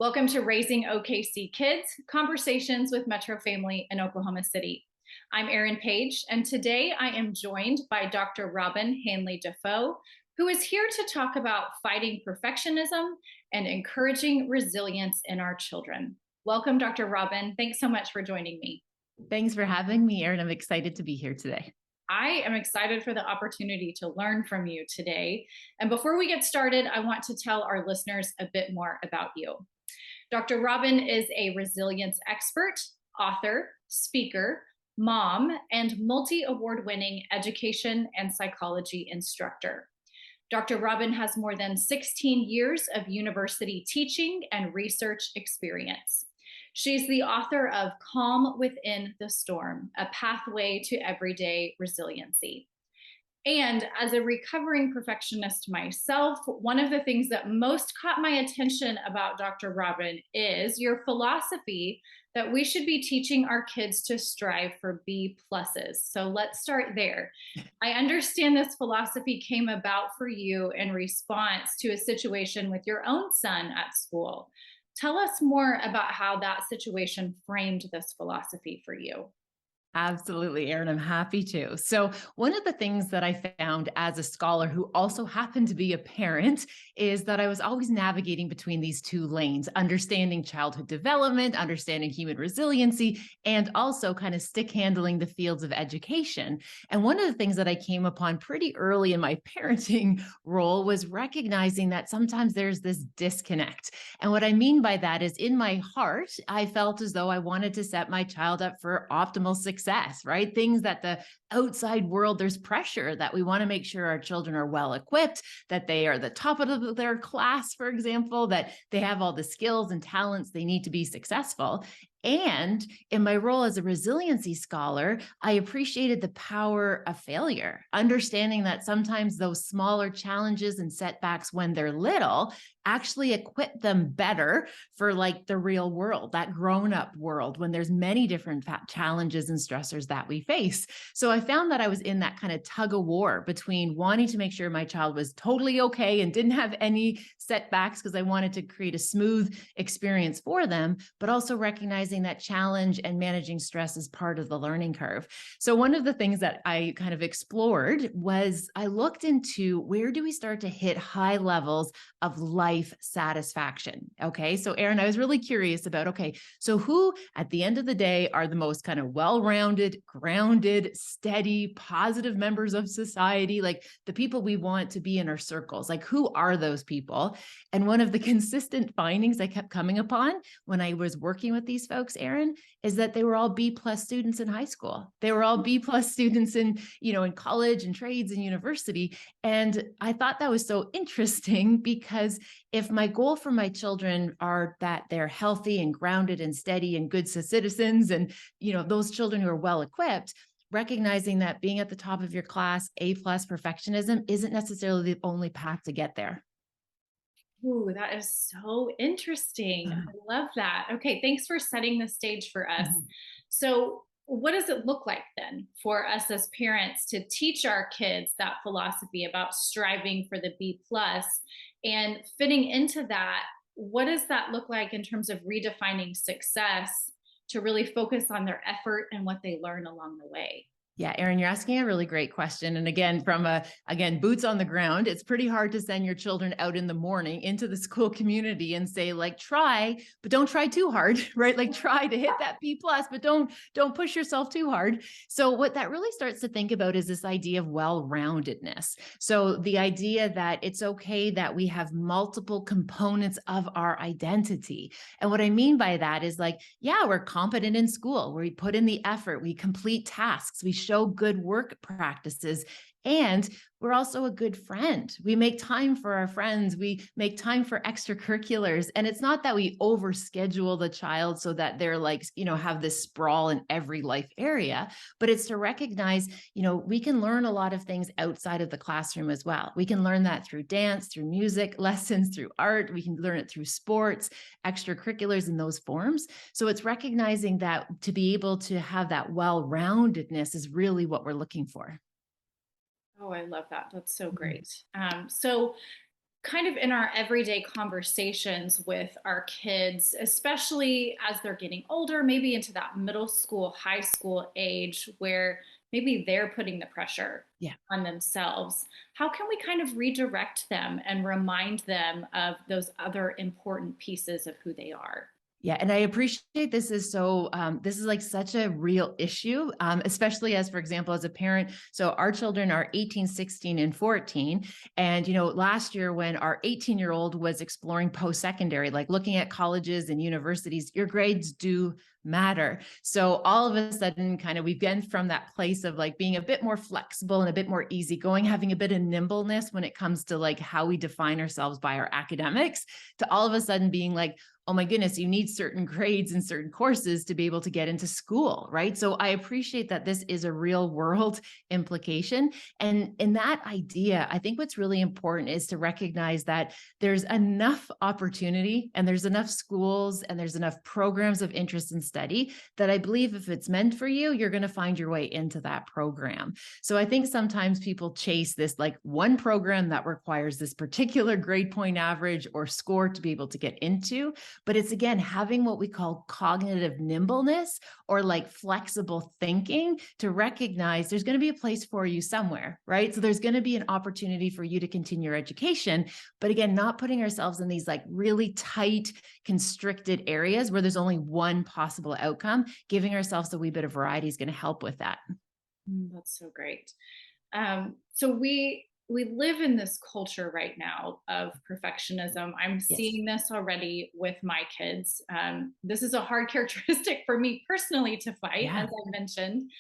Welcome to Raising OKC Kids, Conversations with Metro Family in Oklahoma City. I'm Erin Page, and today I am joined by Dr. Robyne Hanley-Dafoe, who is here to talk about fighting perfectionism and encouraging resilience in our children. Welcome, Dr. Robyne. Thanks so much for joining me. Thanks for having me, Erin. I'm excited to be here today. I am excited for the opportunity to learn from you today. And before we get started, I want to tell our listeners a bit more about you. Dr. Robyne is a resilience expert, author, speaker, mom, and multi-award winning education and psychology instructor. Dr. Robyne has more than 16 years of university teaching and research experience. She's the author of Calm Within the Storm, a pathway to everyday resiliency. And as a recovering perfectionist myself, one of the things that most caught my attention about Dr. Robyne is your philosophy that we should be teaching our kids to strive for B pluses. So let's start there. I understand this philosophy came about for you in response to a situation with your own son at school. Tell us more about how that situation framed this philosophy for you. Absolutely, Erin. I'm happy to. So, one of the things that I found as a scholar who also happened to be a parent is that I was always navigating between these two lanes, understanding childhood development, understanding human resiliency, and also kind of stick handling the fields of education. And one of the things that I came upon pretty early in my parenting role was recognizing that sometimes there's this disconnect. And what I mean by that is in my heart, I felt as though I wanted to set my child up for optimal success, right? Things that the outside world, there's pressure that we want to make sure our children are well equipped, that they are the top of their class, for example, that they have all the skills and talents they need to be successful. And in my role as a resiliency scholar, I appreciated the power of failure, understanding that sometimes those smaller challenges and setbacks when they're little actually equip them better for like the real world, that grown-up world, when there's many different challenges and stressors that we face. So I found that I was in that kind of tug of war between wanting to make sure my child was totally okay and didn't have any setbacks because I wanted to create a smooth experience for them, but also recognizing that challenge and managing stress is part of the learning curve. So one of the things that I kind of explored was I looked into where do we start to hit high levels of life satisfaction. Okay. So Erin, I was really curious about, okay, so who at the end of the day are the most kind of well-rounded, grounded, steady, positive members of society, like the people we want to be in our circles? Like, who are those people? And one of the consistent findings I kept coming upon when I was working with these folks, Erin, is that they were all B plus students in high school. They were all B plus students in college and trades and university. And I thought that was so interesting because if my goal for my children are that they're healthy and grounded and steady and good citizens, and those children who are well equipped, recognizing that being at the top of your class, A plus perfectionism isn't necessarily the only path to get there. Ooh, that is so interesting. I love that. Okay, thanks for setting the stage for us. So, what does it look like then for us as parents to teach our kids that philosophy about striving for the B plus and fitting into that? What does that look like in terms of redefining success to really focus on their effort and what they learn along the way? Yeah, Erin, you're asking a really great question. And again, from boots on the ground, it's pretty hard to send your children out in the morning into the school community and say, like, try, but don't try too hard, right? Like try to hit that B plus, but don't push yourself too hard. So what that really starts to think about is this idea of well-roundedness. So the idea that it's okay that we have multiple components of our identity. And what I mean by that is like, yeah, we're competent in school, where we put in the effort, we complete tasks, we show good work practices, and we're also a good friend. We make time for our friends. We make time for extracurriculars. And it's not that we overschedule the child so that they're like, have this sprawl in every life area, but it's to recognize, we can learn a lot of things outside of the classroom as well. We can learn that through dance, through music lessons, through art. We can learn it through sports, extracurriculars in those forms. So it's recognizing that to be able to have that well-roundedness is really what we're looking for. Oh, I love that. That's so great. So kind of in our everyday conversations with our kids, especially as they're getting older, maybe into that middle school, high school age where maybe they're putting the pressure Yeah. on themselves, how can we kind of redirect them and remind them of those other important pieces of who they are? Yeah, and I appreciate this is so this is like such a real issue, especially as, for example, as a parent. So our children are 18, 16, and 14. And last year when our 18-year-old was exploring post-secondary, like looking at colleges and universities, your grades do matter. So all of a sudden, kind of we've been from that place of like being a bit more flexible and a bit more easygoing, having a bit of nimbleness when it comes to like how we define ourselves by our academics, to all of a sudden being like, oh my goodness, you need certain grades and certain courses to be able to get into school, right? So I appreciate that this is a real world implication. And in that idea, I think what's really important is to recognize that there's enough opportunity and there's enough schools and there's enough programs of interest and study that I believe if it's meant for you, you're going to find your way into that program. So I think sometimes people chase this like one program that requires this particular grade point average or score to be able to get into. But it's again having what we call cognitive nimbleness or like flexible thinking to recognize there's going to be a place for you somewhere, right? So there's going to be an opportunity for you to continue your education. But again, not putting ourselves in these like really tight, constricted areas where there's only one possible outcome. Giving ourselves a wee bit of variety is going to help with that. That's so great. So we live in this culture right now of perfectionism. I'm Yes. seeing this already with my kids. This is a hard characteristic for me personally to fight, as Yeah. I mentioned.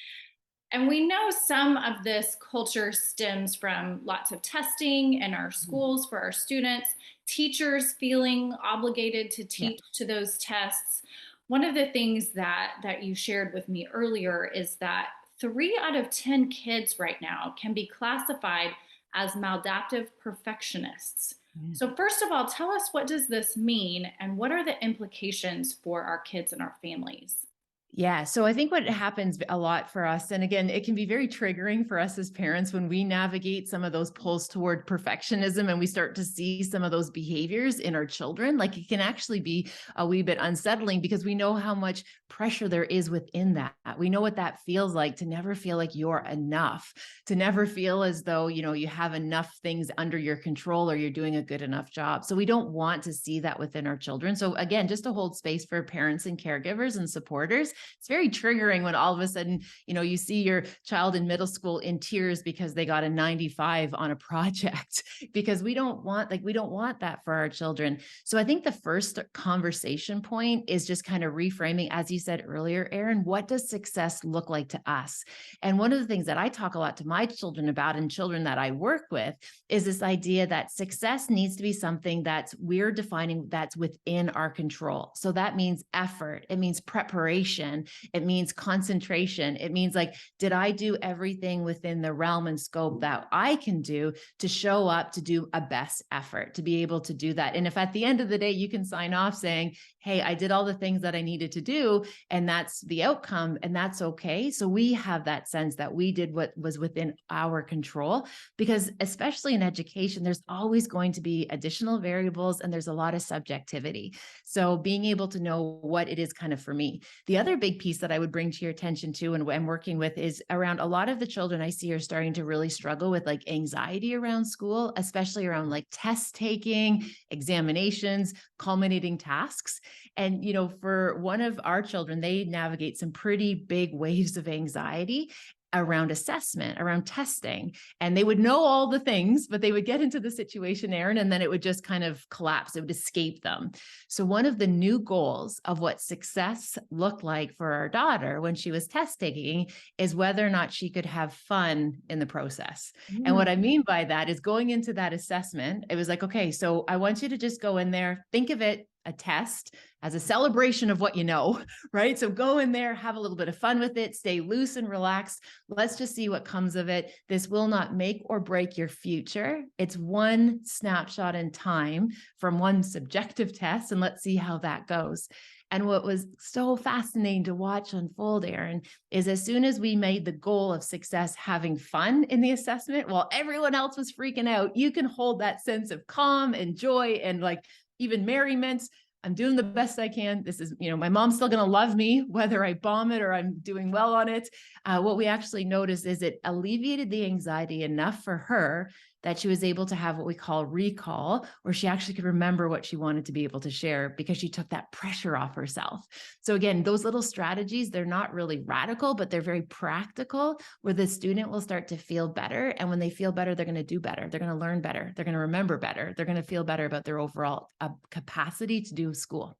And we know some of this culture stems from lots of testing in our Mhm. schools for our students, teachers feeling obligated to Yeah. teach to those tests. One of the things that you shared with me earlier is that 3 out of 10 kids right now can be classified as maladaptive perfectionists. Yeah. So first of all, tell us, what does this mean and what are the implications for our kids and our families? Yeah. So I think what happens a lot for us, and again, it can be very triggering for us as parents when we navigate some of those pulls toward perfectionism and we start to see some of those behaviors in our children. Like it can actually be a wee bit unsettling because we know how much pressure there is within that. We know what that feels like to never feel like you're enough, to never feel as though, you have enough things under your control or you're doing a good enough job. So we don't want to see that within our children. So again, just to hold space for parents and caregivers and supporters, it's very triggering when all of a sudden, you see your child in middle school in tears because they got a 95 on a project because we don't want that for our children. So I think the first conversation point is just kind of reframing, as you said earlier, Erin, what does success look like to us? And one of the things that I talk a lot to my children about and children that I work with is this idea that success needs to be something that's we're defining that's within our control. So that means effort, it means preparation, it means concentration. It means like, did I do everything within the realm and scope that I can do to show up to do a best effort, to be able to do that? And if at the end of the day, you can sign off saying, hey, I did all the things that I needed to do, and that's the outcome, and that's okay. So we have that sense that we did what was within our control, because especially in education, there's always going to be additional variables and there's a lot of subjectivity. So being able to know what it is kind of for me. The other big piece that I would bring to your attention too, and I'm working with, is around a lot of the children I see are starting to really struggle with like anxiety around school, especially around like test taking, examinations, culminating tasks. And, for one of our children, they navigate some pretty big waves of anxiety around assessment, around testing. And they would know all the things, but they would get into the situation, Erin, and then it would just kind of collapse. It would escape them. So one of the new goals of what success looked like for our daughter when she was test taking is whether or not she could have fun in the process. And what I Mm. mean by that is going into that assessment, it was like, okay, so I want you to just go in there, think of it a test as a celebration of what you know, right? So go in there, have a little bit of fun with it, stay loose and relaxed. Let's just see what comes of it. This will not make or break your future. It's one snapshot in time from one subjective test, and let's see how that goes. And what was so fascinating to watch unfold, Aaron, is as soon as we made the goal of success having fun in the assessment, while everyone else was freaking out, you can hold that sense of calm and joy and like even merriment. I'm doing the best I can. This is, my mom's still going to love me, whether I bomb it or I'm doing well on it. What we actually noticed is it alleviated the anxiety enough for her that she was able to have what we call recall, where she actually could remember what she wanted to be able to share because she took that pressure off herself. So again, those little strategies, they're not really radical, but they're very practical, where the student will start to feel better. And when they feel better, they're going to do better. They're going to learn better. They're going to remember better. They're going to feel better about their overall capacity to do school.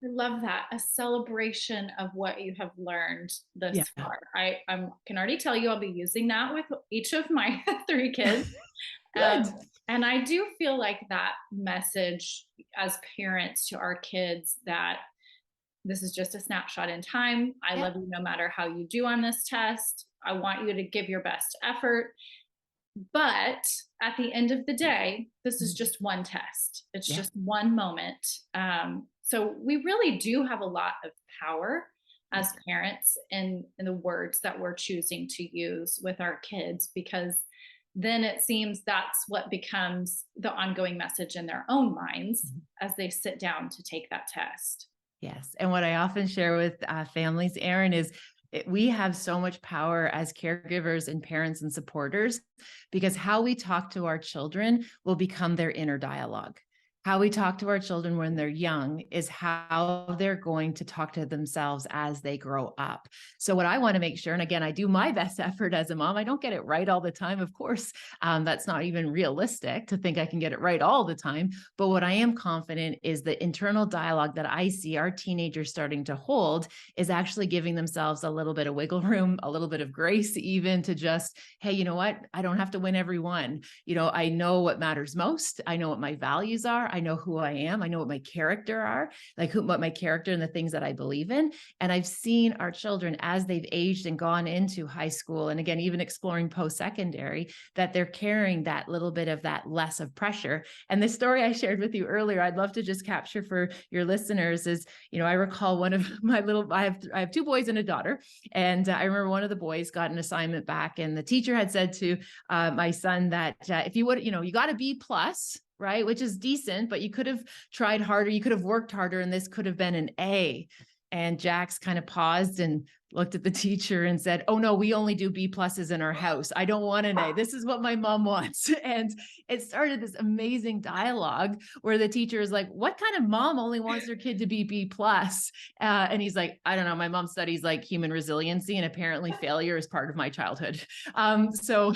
I love that. A celebration of what you have learned Yeah. this far. I can already tell you I'll be using that with each of my three kids. Good. And I do feel like that message as parents to our kids, that this is just a snapshot in time. I Yeah. love you no matter how you do on this test. I want you to give your best effort. But at the end of the day, this is just one test. It's Yeah. just one moment. So we really do have a lot of power as parents in the words that we're choosing to use with our kids, because then it seems that's what becomes the ongoing message in their own minds as they sit down to take that test. Yes. And what I often share with families, Aaron, is we have so much power as caregivers and parents and supporters, because how we talk to our children will become their inner dialogue. How we talk to our children when they're young is how they're going to talk to themselves as they grow up. So, what I want to make sure, and again, I do my best effort as a mom. I don't get it right all the time, of course. That's not even realistic to think I can get it right all the time. But what I am confident is the internal dialogue that I see our teenagers starting to hold is actually giving themselves a little bit of wiggle room, a little bit of grace, even to just, hey, you know what? I don't have to win every one. I know what matters most. I know what my values are. I know who I am. I know what my character are, what my character and the things that I believe in. And I've seen our children as they've aged and gone into high school, and again, even exploring post-secondary, that they're carrying that little bit of that less of pressure. And the story I shared with you earlier, I'd love to just capture for your listeners is, I recall one of my I have two boys and a daughter. And I remember one of the boys got an assignment back, and the teacher had said to my son that if you would, you got a B plus, right? Which is decent, but you could have tried harder. You could have worked harder, and this could have been an A. And Jax kind of paused and looked at the teacher and said, "Oh no, we only do B pluses in our house. I don't want an A. This is what my mom wants." And it started this amazing dialogue where the teacher is like, "What kind of mom only wants their kid to be B plus?" And he's like, "I don't know. My mom studies like human resiliency, and apparently failure is part of my childhood." So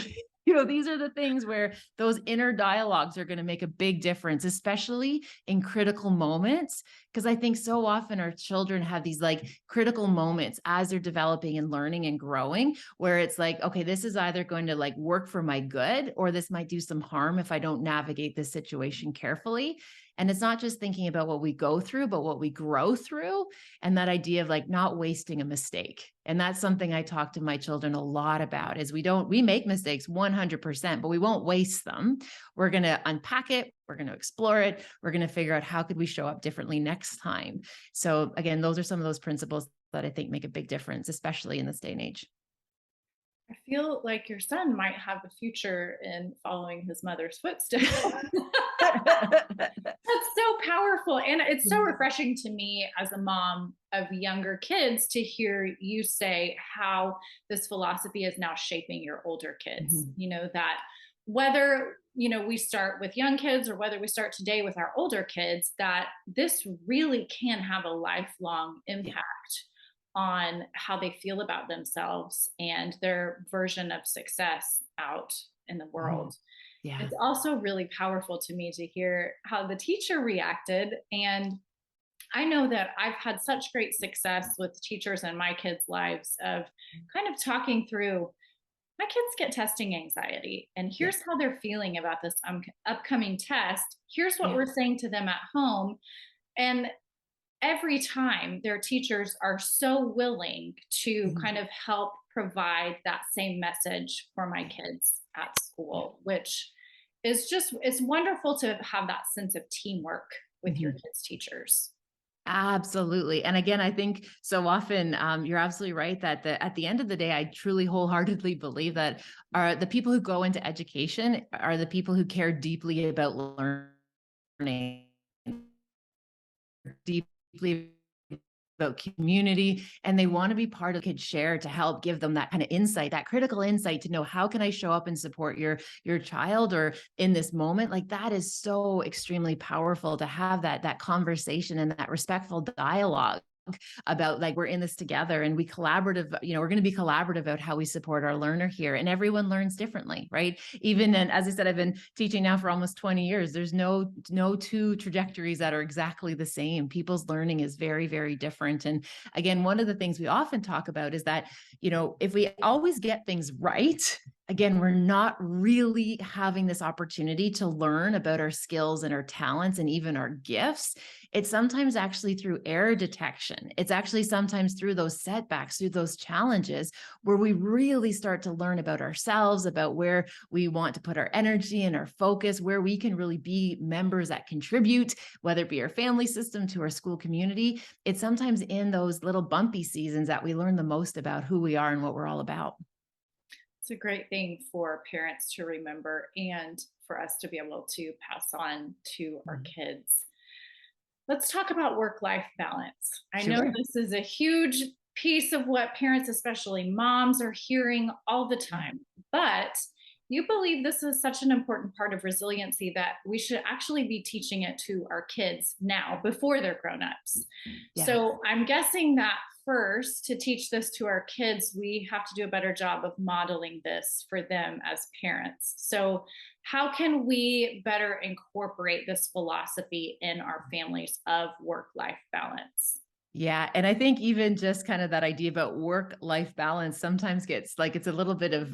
these are the things where those inner dialogues are going to make a big difference, especially in critical moments. Because I think so often our children have these like critical moments as they're developing and learning and growing, where it's like, okay, this is either going to like work for my good, or this might do some harm if I don't navigate this situation carefully. And it's not just thinking about what we go through, but what we grow through. And that idea of like not wasting a mistake. And that's something I talk to my children a lot about, is we make mistakes 100%, but we won't waste them. We're going to unpack it. We're going to explore it. We're going to figure out how could we show up differently next time. So again, those are some of those principles that I think make a big difference, especially in this day and age. I feel like your son might have a future in following his mother's footsteps. That's so powerful. And it's so refreshing to me as a mom of younger kids to hear you say how this philosophy is now shaping your older kids. That whether, we start with young kids or whether we start today with our older kids, that this really can have a lifelong Yeah. impact on how they feel about themselves and their version of success out in the world. Yeah. It's also really powerful to me to hear how the teacher reacted. And I know that I've had such great success with teachers in my kids' lives of kind of talking through, my kids get testing anxiety, and Yeah. here's how they're feeling about this upcoming test. Here's what Yeah. we're saying to them at home. And every time their teachers are so willing to kind of help provide that same message for my kids at Yeah. school, which is just, it's wonderful to have that sense of teamwork with your Mhm. kids' teachers. Absolutely. And again, I think so often you're absolutely right that at the end of the day, I truly wholeheartedly believe that are the people who go into education are the people who care deeply about learning, deeply about community, and they want to be part of kids share to help give them that kind of insight, that critical insight to know how can I show up and support your child or in this moment. Like that is so extremely powerful to have that conversation and that respectful dialogue about like we're in this together and we collaborative, we're going to be collaborative about how we support our learner here, and everyone learns differently, right? Even, and as I said, I've been teaching now for almost 20 years. There's no two trajectories that are exactly the same. People's learning is very, very different. And again, one of the things we often talk about is that, if we always get things right, again, we're not really having this opportunity to learn about our skills and our talents and even our gifts. It's sometimes actually through error detection. It's actually sometimes through those setbacks, through those challenges, where we really start to learn about ourselves, about where we want to put our energy and our focus, where we can really be members that contribute, whether it be our family system to our school community. It's sometimes in those little bumpy seasons that we learn the most about who we are and what we're all about. It's a great thing for parents to remember and for us to be able to pass on to our Mhm. kids. Let's talk about work life balance. I know Sure. this is a huge piece of what parents, especially moms, are hearing all the Yeah. time, but you believe this is such an important part of resiliency that we should actually be teaching it to our kids now before they're grown-ups. Yeah. So I'm guessing that first, to teach this to our kids, we have to do a better job of modeling this for them as parents. So how can we better incorporate this philosophy in our families of work life balance? Yeah. And I think even just kind of that idea about work life balance sometimes gets like it's a little bit of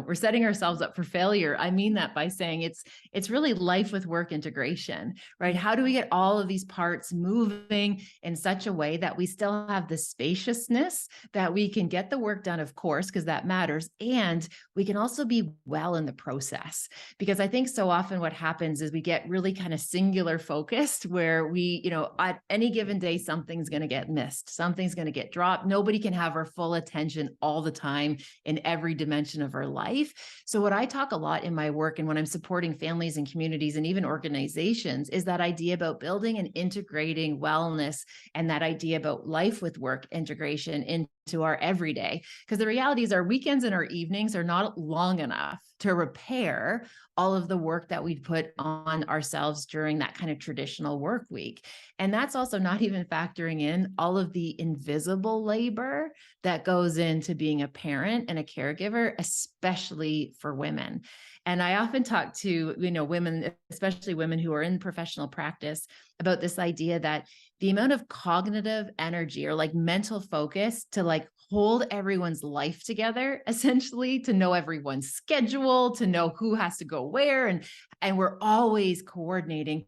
we're setting ourselves up for failure. I mean that by saying it's really life with work integration, right? How do we get all of these parts moving in such a way that we still have the spaciousness that we can get the work done, of course, because that matters, and we can also be well in the process. Because I think so often what happens is we get really kind of singular focused where we, at any given day, something's going to get missed, something's going to get dropped. Nobody can have our full attention all the time in every dimension of our life. So, what I talk a lot in my work and when I'm supporting families and communities and even organizations is that idea about building and integrating wellness and that idea about life with work integration into our everyday. Because the reality is, our weekends and our evenings are not long enough to repair all of the work that we put on ourselves during that kind of traditional work week. And that's also not even factoring in all of the invisible labor that goes into being a parent and a caregiver, especially for women. And I often talk to, women, especially women who are in professional practice, about this idea that the amount of cognitive energy or like mental focus to like hold everyone's life together, essentially, to know everyone's schedule, to know who has to go where, and we're always coordinating.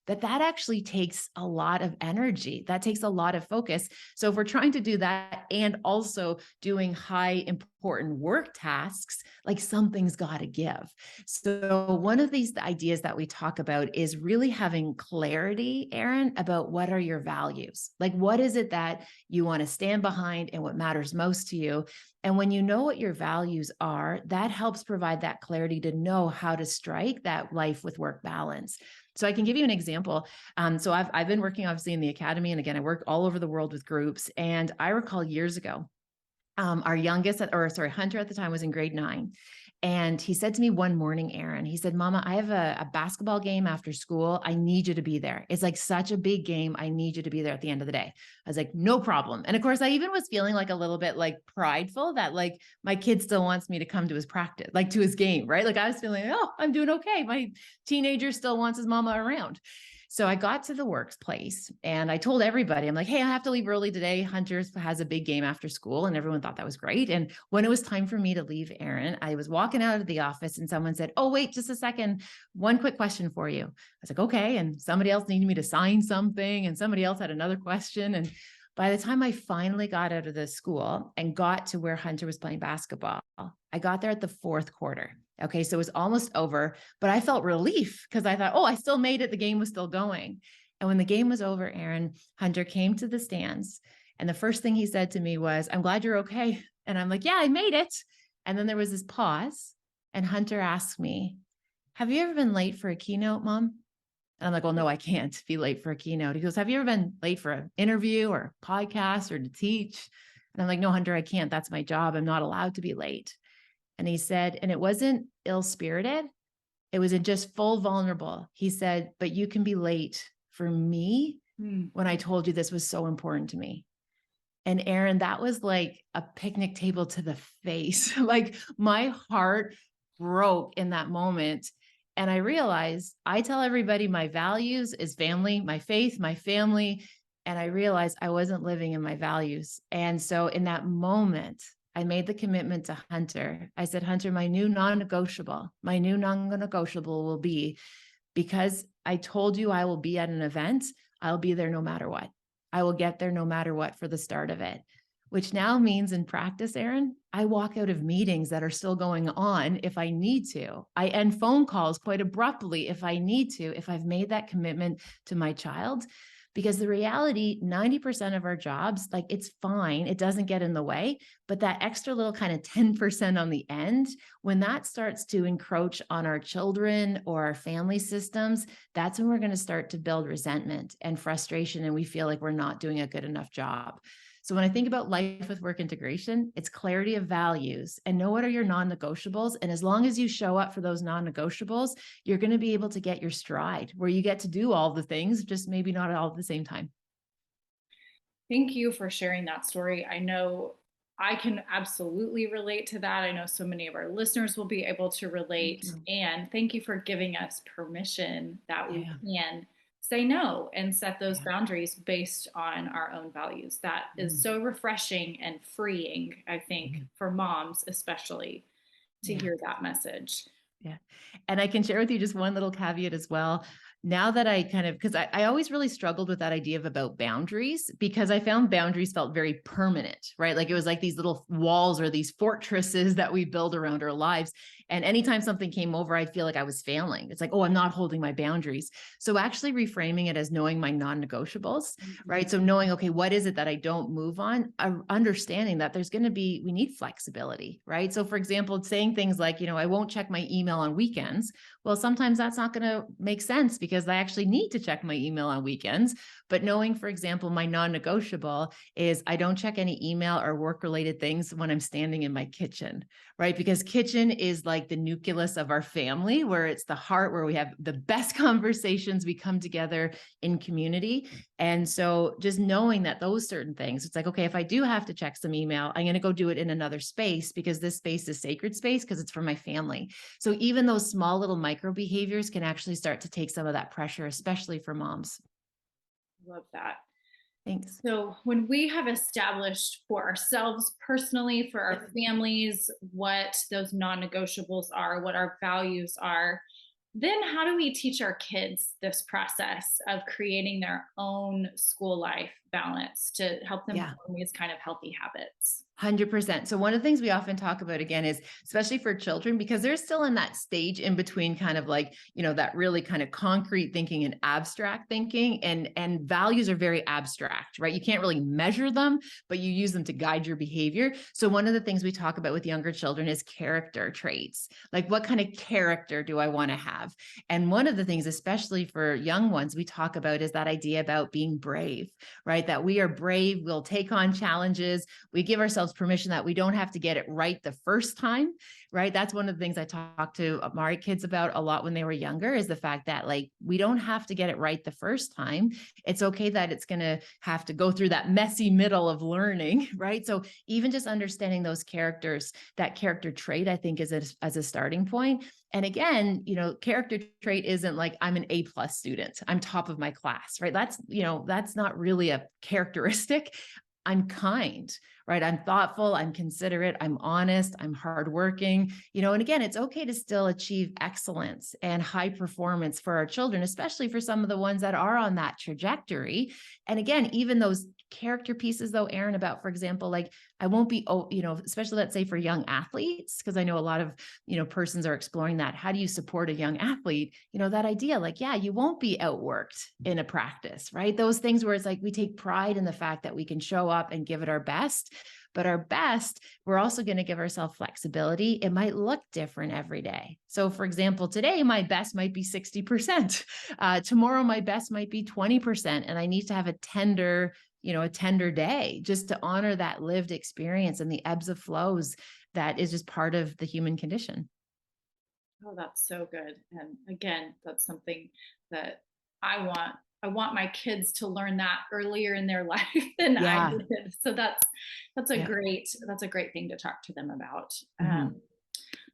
That actually takes a lot of energy. That takes a lot of focus. So if we're trying to do that and also doing high important work tasks, like something's got to give. So one of these ideas that we talk about is really having clarity, Erin, about what are your values? Like what is it that you want to stand behind and what matters most to you? And when you know what your values are, that helps provide that clarity to know how to strike that life with work balance. So I can give you an example. So I've been working obviously in the academy, and again, I work all over the world with groups. And I recall years ago, our youngest, Hunter at the time was in grade 9. And he said to me one morning, Erin, he said, Mama, I have a basketball game after school. I need you to be there. It's like such a big game. I need you to be there at the end of the day. I was like, no problem. And of course, I even was feeling like a little bit like prideful that like my kid still wants me to come to his practice, like to his game, right? Like I was feeling, oh, I'm doing okay. My teenager still wants his mama around. So I got to the workplace and I told everybody, I'm like, hey, I have to leave early today. Hunter has a big game after school. And everyone thought that was great. And when it was time for me to leave, Erin, I was walking out of the office and someone said, oh, wait, just a second. One quick question for you. I was like, okay. And somebody else needed me to sign something. And somebody else had another question. And by the time I finally got out of the school and got to where Hunter was playing basketball, I got there at the fourth quarter. Okay. So it was almost over, but I felt relief because I thought, oh, I still made it. The game was still going. And when the game was over, Aaron, Hunter came to the stands. And the first thing he said to me was, "I'm glad you're okay." And I'm like, "Yeah, I made it." And then there was this pause. And Hunter asked me, "Have you ever been late for a keynote, Mom?" And I'm like, "Well, no, I can't be late for a keynote." He goes, "Have you ever been late for an interview or a podcast or to teach?" And I'm like, "No, Hunter, I can't. That's my job. I'm not allowed to be late." And he said, and it wasn't ill spirited, it was in just full vulnerable. He said, "But you can be late for me Mm. when I told you this was so important to me." And Aaron, that was like a picnic table to the face. Like my heart broke in that moment. And I realized I tell everybody my values is family, my faith, my family. And I realized I wasn't living in my values. And so in that moment, I made the commitment to Hunter. I said, "Hunter, my new non negotiable will be, because I told you I will be at an event, I'll be there no matter what. I will get there no matter what for the start of it." Which now means in practice, Aaron, I walk out of meetings that are still going on if I need to. I end phone calls quite abruptly if I need to, if I've made that commitment to my child. Because the reality, 90% of our jobs, like it's fine, it doesn't get in the way, but that extra little kind of 10% on the end, when that starts to encroach on our children or our family systems, that's when we're going to start to build resentment and frustration, and we feel like we're not doing a good enough job. So when I think about life with work integration, it's clarity of values and know what are your non-negotiables. And as long as you show up for those non-negotiables, you're going to be able to get your stride where you get to do all the things, just maybe not all at the same time. Thank you for sharing that story. I know I can absolutely relate to that. I know so many of our listeners will be able to Thank relate. you. And thank you for giving us permission that we Yeah. can say no and set those Yeah. boundaries based on our own values. That is Mm, so refreshing and freeing, I think, mhm. for moms, especially to Yeah. hear that message. Yeah. And I can share with you just one little caveat as well. Now that I kind of, because I always really struggled with that idea of about boundaries, because I found boundaries felt very permanent, right? Like it was like these little walls or these fortresses that we build around our lives. And anytime something came over, I'd feel like I was failing. It's like, oh, I'm not holding my boundaries. So actually reframing it as knowing my non-negotiables, Mhm. right? So knowing, okay, what is it that I don't move on? Understanding that there's going to be, we need flexibility, right? So for example, saying things like, I won't check my email on weekends. Well, sometimes that's not going to make sense because I actually need to check my email on weekends. But knowing, for example, my non-negotiable is I don't check any email or work-related things when I'm standing in my kitchen, right? Because kitchen is like the nucleus of our family, where it's the heart, where we have the best conversations, we come together in community. And so just knowing that those certain things, it's like, okay, if I do have to check some email, I'm going to go do it in another space because this space is sacred space because it's for my family. So even those small little micro behaviors can actually start to take some of that pressure, especially for moms. Love that. Thanks. So, when we have established for ourselves personally, for our Yeah. families, what those non negotiables are, what our values are, then how do we teach our kids this process of creating their own school life balance to help them Yeah. form these kind of healthy habits? 100%. So one of the things we often talk about again is, especially for children, because they're still in that stage in between kind of like, that really kind of concrete thinking and abstract thinking, and values are very abstract, right? You can't really measure them, but you use them to guide your behavior. So one of the things we talk about with younger children is character traits. Like what kind of character do I want to have? And one of the things, especially for young ones, we talk about is that idea about being brave, right? That we are brave, we'll take on challenges, we give ourselves permission that we don't have to get it right the first time, right? That's one of the things I talk to my kids about a lot when they were younger, is the fact that like we don't have to get it right the first time. It's okay that it's going to have to go through that messy middle of learning, right? So even just understanding those characters, that character trait, I think is as a starting point. And again, character trait isn't like I'm an A+ student, I'm top of my class, right? That's not really a characteristic. I'm kind, right? I'm thoughtful, I'm considerate, I'm honest, I'm hardworking, and again, it's okay to still achieve excellence and high performance for our children, especially for some of the ones that are on that trajectory. And again, even those character pieces though, Aaron, about, for example, like I won't be, especially let's say for young athletes, because I know a lot of, persons are exploring that. How do you support a young athlete? That idea, like, yeah, you won't be outworked in a practice, right? Those things where it's like we take pride in the fact that we can show up and give it our best. But our best, we're also going to give ourselves flexibility. It might look different every day. So, for example, today my best might be 60%. Tomorrow my best might be 20%. And I need to have a tender day just to honor that lived experience and the ebbs and flows that is just part of the human condition. Oh, that's so good. And again, that's something that I want. I want my kids to learn that earlier in their life than I Yeah. did. So Yeah. that's a great thing to talk to them about. Mhm.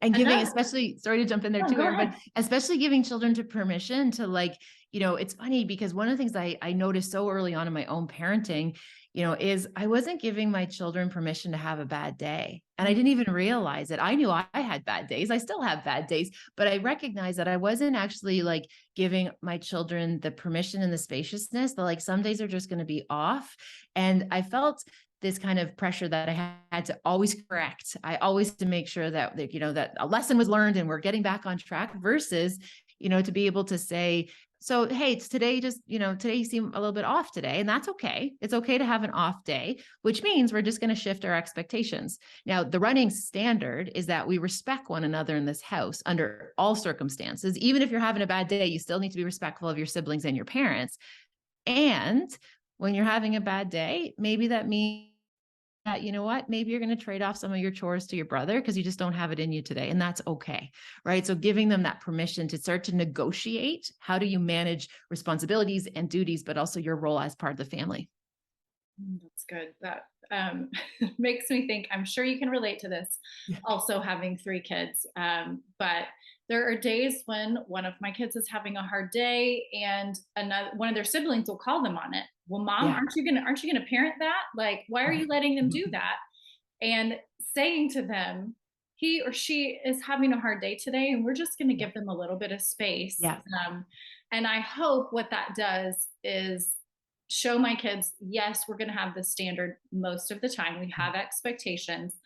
And giving, Another, especially, sorry to jump in there no, too, go Erin, but ahead. especially giving children to permission to, like, it's funny because one of the things I noticed so early on in my own parenting, is I wasn't giving my children permission to have a bad day. And I didn't even realize it. I knew I had bad days. I still have bad days, but I recognized that I wasn't actually like giving my children the permission and the spaciousness that, like, some days are just going to be off. And I felt this kind of pressure that I had to always correct. I always to make sure that a lesson was learned and we're getting back on track versus, to be able to say, so, hey, it's today, today you seem a little bit off today, and that's okay. It's okay to have an off day, which means we're just going to shift our expectations. Now, the running standard is that we respect one another in this house under all circumstances. Even if you're having a bad day, you still need to be respectful of your siblings and your parents. And when you're having a bad day, maybe that means that, maybe you're going to trade off some of your chores to your brother because you just don't have it in you today. And that's okay. Right. So giving them that permission to start to negotiate, how do you manage responsibilities and duties, but also your role as part of the family? That's good. That makes me think. I'm sure you can relate to this. Yeah. Also, having three kids, but there are days when one of my kids is having a hard day, and another one of their siblings will call them on it. Well, mom, Yeah. aren't you gonna parent that? Like, why are you letting them do that? And saying to them, he or she is having a hard day today, and we're just going to Yeah. give them a little bit of space. Yeah. Um, and I hope what that does is show my kids, yes, we're going to have the standard most of the time. We have expectations,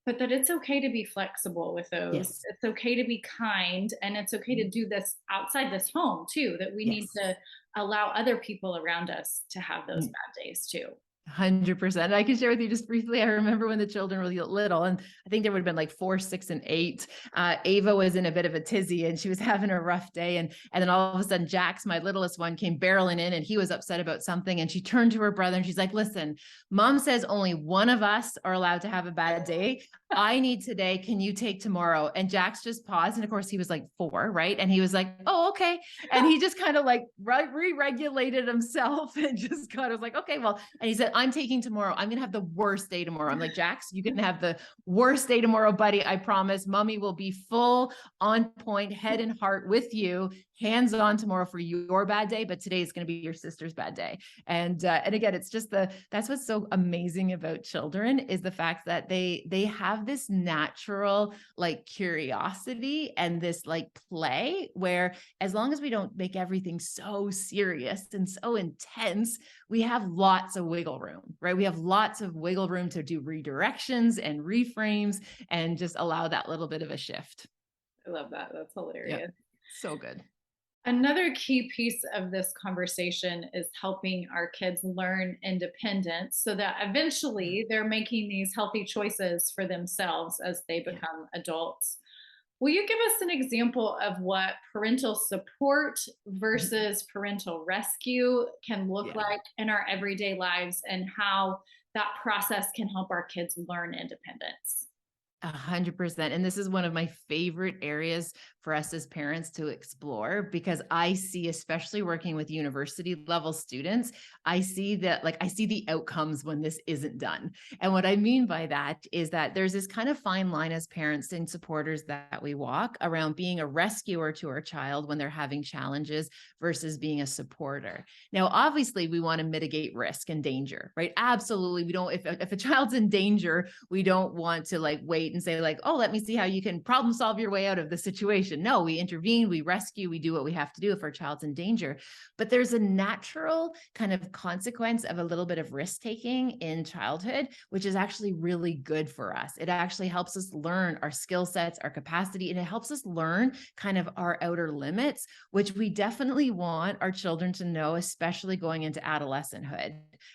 but that it's okay to be flexible with those. Yes. It's okay to be kind, and it's okay to do this outside this home too, that we need Yes. to allow other people around us to have those bad days too. 100%. I can share with you just briefly. I remember when the children were little, and I think there would have been like 4, 6, and 8. Ava was in a bit of a tizzy, and she was having a rough day. And then all of a sudden, Jax, my littlest one, came barreling in, and he was upset about something. And she turned to her brother, and she's like, "Listen, mom says only one of us are allowed to have a bad day. I need today. Can you take tomorrow?" And Jax just paused, and of course, he was like 4, right? And he was like, "Oh, okay." And he just kind of like re-regulated himself and just kind of was like, "Okay, well." And he said, "I'm taking tomorrow. I'm going to have the worst day tomorrow." I'm like, "Jax, you can have the worst day tomorrow, buddy. I promise. Mommy will be full on point, head and heart with you, hands on tomorrow for your bad day. But today is going to be your sister's bad day." And again, it's just that's what's so amazing about children is the fact that they have this natural like curiosity and this like play where as long as we don't make everything so serious and so intense, we have lots of wiggle room, right? We have lots of wiggle room to do redirections and reframes and just allow that little bit of a shift. I love that. That's Yep. hilarious. So good. Another key piece of this conversation is helping our kids learn independence so that Yeah. eventually they're making these healthy choices for themselves as they Yeah. become adults. Will you give us an example of what parental support versus parental rescue can look Yeah. like in our everyday lives and how that process can help our kids learn independence? 100%. And this is one of my favorite areas for us as parents to explore, because I see, especially working with university level students, I see that, like, I see the outcomes when this isn't done. And what I mean by that is that there's this kind of fine line as parents and supporters that we walk around being a rescuer to our child when they're having challenges versus being a supporter. Now, obviously, we want to mitigate risk and danger, right? Absolutely. We don't, if a child's in danger, we don't want to like wait and say, like, oh, let me see how you can problem solve your way out of the situation. No, we intervene, we rescue, we do what we have to do if our child's in danger. But there's a natural kind of consequence of a little bit of risk taking in childhood, which is actually really good for us. It actually helps us learn our skill sets, our capacity, and it helps us learn kind of our outer limits, which we definitely want our children to know, especially going into adolescenthood,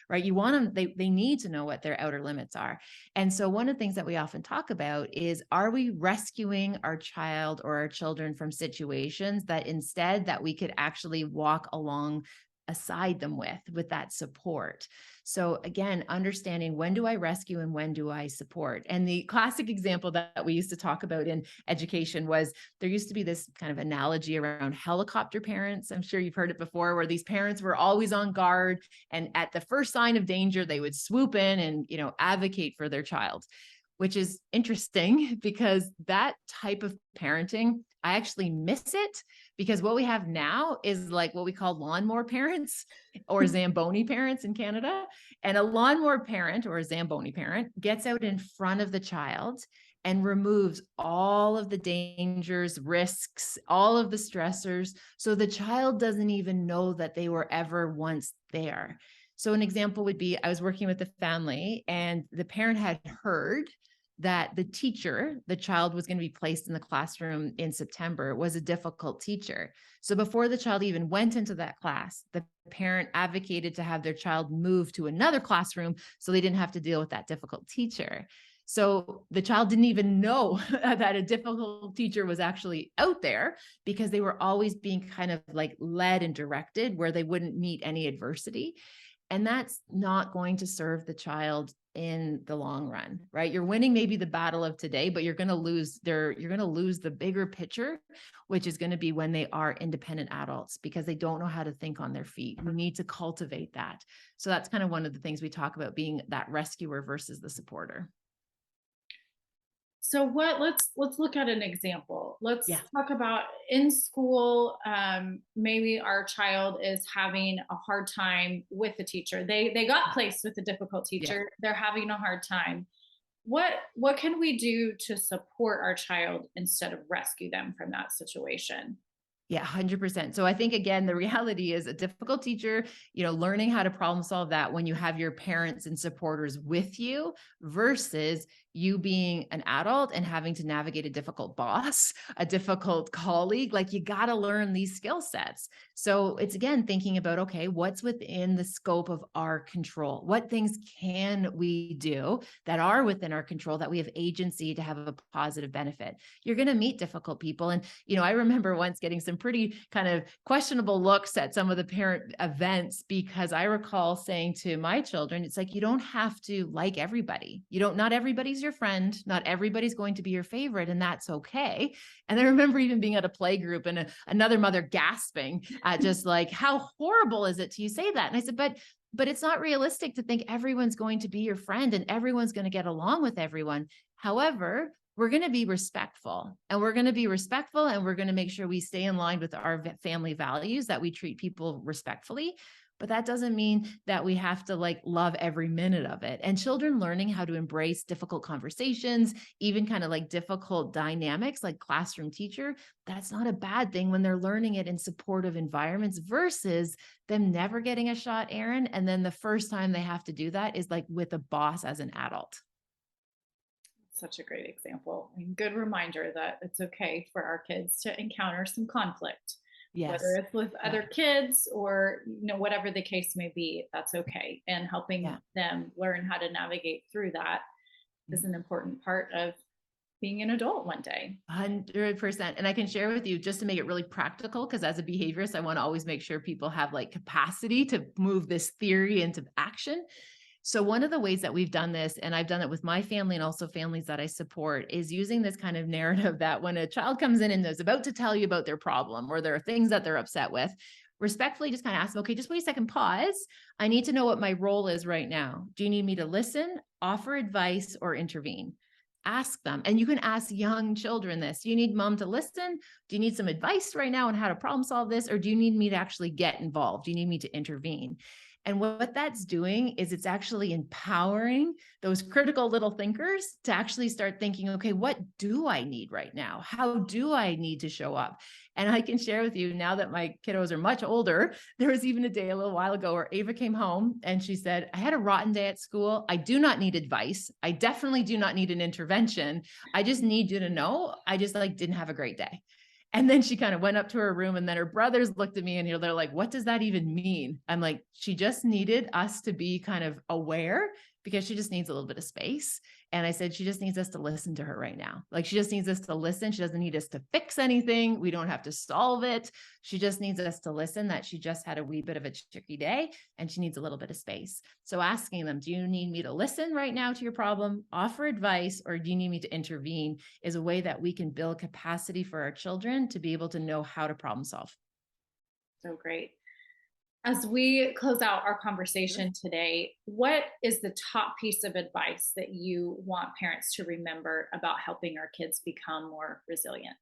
right? You want them, they need to know what their outer limits are. And so one of the things that we often talk about is, are we rescuing our child or our children from situations that instead that we could actually walk along aside them with that support? So again, understanding, when do I rescue and when do I support? And the classic example that we used to talk about in education was, there used to be this kind of analogy around helicopter parents. I'm sure you've heard it before, where these parents were always on guard, and at the first sign of danger, they would swoop in and, advocate for their child, which is interesting because that type of parenting, I actually miss it, because what we have now is like what we call lawnmower parents or Zamboni parents in Canada. And a lawnmower parent or a Zamboni parent gets out in front of the child and removes all of the dangers, risks, all of the stressors. So the child doesn't even know that they were ever once there. So an example would be, I was working with a family and the parent had heard that the teacher, the child was going to be placed in the classroom in September, was a difficult teacher. So before the child even went into that class, the parent advocated to have their child move to another classroom so they didn't have to deal with that difficult teacher. So the child didn't even know that a difficult teacher was actually out there, because they were always being kind of like led and directed where they wouldn't meet any adversity. And that's not going to serve the child in the long run, right? You're winning maybe the battle of today, but you're going to lose the bigger picture, which is going to be when they are independent adults, because they don't know how to think on their feet. We need to cultivate that. So that's kind of one of the things we talk about, being that rescuer versus the supporter. So let's look at an example. Let's Yeah. talk about in school. Maybe our child is having a hard time with the teacher. They got placed with a difficult Yeah. teacher. They're having a hard time. What can we do to support our child instead of rescue them from that situation? Yeah, 100%. So I think, again, the reality is a difficult teacher, learning how to problem solve that when you have your parents and supporters with you, versus you being an adult and having to navigate a difficult boss, a difficult colleague. Like, you got to learn these skill sets. So it's, again, thinking about, okay, what's within the scope of our control? What things can we do that are within our control, that we have agency to have a positive benefit? You're going to meet difficult people. And I remember once getting some pretty kind of questionable looks at some of the parent events, because I recall saying to my children, it's like, you don't have to like everybody. Not everybody's your friend. Not everybody's going to be your favorite, and that's okay. And I remember even being at a play group and another mother gasping at just like, how horrible is it to you say that? And I said, but it's not realistic to think everyone's going to be your friend and everyone's going to get along with everyone. However, we're going to be respectful, and we're going to make sure we stay in line with our family values, that we treat people respectfully. But that doesn't mean that we have to like love every minute of it. And children learning how to embrace difficult conversations, even kind of like difficult dynamics, like classroom teacher, that's not a bad thing when they're learning it in supportive environments, versus them never getting a shot, Erin. And then the first time they have to do that is like with a boss as an adult. Such a great example and good reminder that it's okay for our kids to encounter some conflict, whether Yes. it's with Yeah. other kids or whatever the case may be. That's okay, and helping Yeah. them learn how to navigate through that is an important part of being an adult one day. 100%. And I can share with you, just to make it really practical, because as a behaviorist, I want to always make sure people have like capacity to move this theory into action. So, one of the ways that we've done this, and I've done it with my family and also families that I support, is using this kind of narrative that when a child comes in and is about to tell you about their problem or there are things that they're upset with, respectfully just kind of ask them, okay, just wait a second, pause. I need to know what my role is right now. Do you need me to listen, offer advice, or intervene? Ask them. And you can ask young children this. Do you need mom to listen? Do you need some advice right now on how to problem solve this? Or do you need me to actually get involved? Do you need me to intervene? And what that's doing is it's actually empowering those critical little thinkers to actually start thinking, okay, what do I need right now? How do I need to show up? And I can share with you now that my kiddos are much older, there was even a day a little while ago where Ava came home and she said, I had a rotten day at school. I do not need advice. I definitely do not need an intervention. I just need you to know I just like didn't have a great day. And then she kind of went up to her room and then her brothers looked at me and they're like, what does that even mean? I'm like, she just needed us to be kind of aware because she just needs a little bit of space. And I said, she just needs us to listen to her right now. Like she just needs us to listen. She doesn't need us to fix anything. We don't have to solve it. She just needs us to listen that she just had a wee bit of a tricky day and she needs a little bit of space. So asking them, do you need me to listen right now to your problem, offer advice, or do you need me to intervene is a way that we can build capacity for our children to be able to know how to problem solve. So great. As we close out our conversation today, what is the top piece of advice that you want parents to remember about helping our kids become more resilient?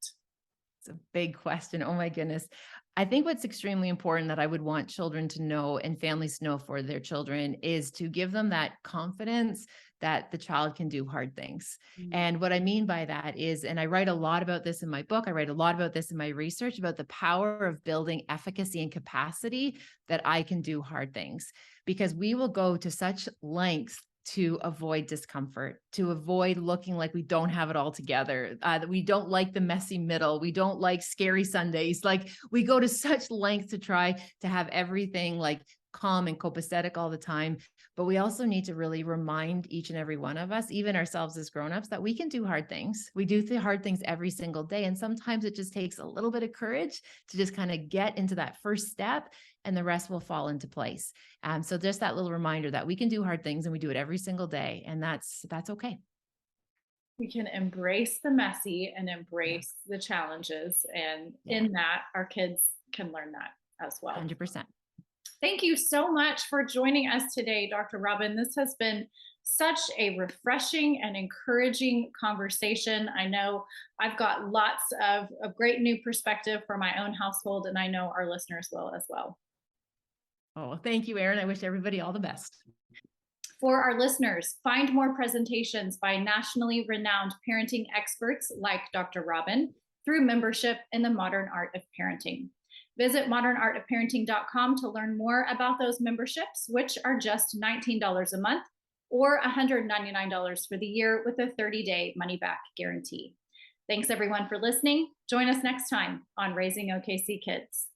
It's a big question. Oh my goodness. I think what's extremely important that I would want children to know and families to know for their children is to give them that confidence that the child can do hard things. Mm. And what I mean by that is, and I write a lot about this in my book, I write a lot about this in my research about the power of building efficacy and capacity that I can do hard things because we will go to such lengths to avoid discomfort, to avoid looking like we don't have it all together, that we don't like the messy middle, we don't like scary Sundays. Like we go to such length to try to have everything like calm and copacetic all the time. But we also need to really remind each and every one of us, even ourselves as grownups, that we can do hard things. We do the hard things every single day. And sometimes it just takes a little bit of courage to just kind of get into that first step and the rest will fall into place. So just that little reminder that we can do hard things and we do it every single day. And that's okay. We can embrace the messy and Yeah. embrace the challenges. And Yeah. in that, our kids can learn that as well. 100%. Thank you so much for joining us today, Dr. Robyne. This has been such a refreshing and encouraging conversation. I know I've got lots of great new perspective for my own household, and I know our listeners will as well. Oh, thank you, Erin. I wish everybody all the best. For our listeners, find more presentations by nationally renowned parenting experts like Dr. Robyne through membership in the Modern Art of Parenting. Visit modernartofparenting.com to learn more about those memberships, which are just $19 a month or $199 for the year with a 30-day money-back guarantee. Thanks everyone for listening. Join us next time on Raising OKC Kids.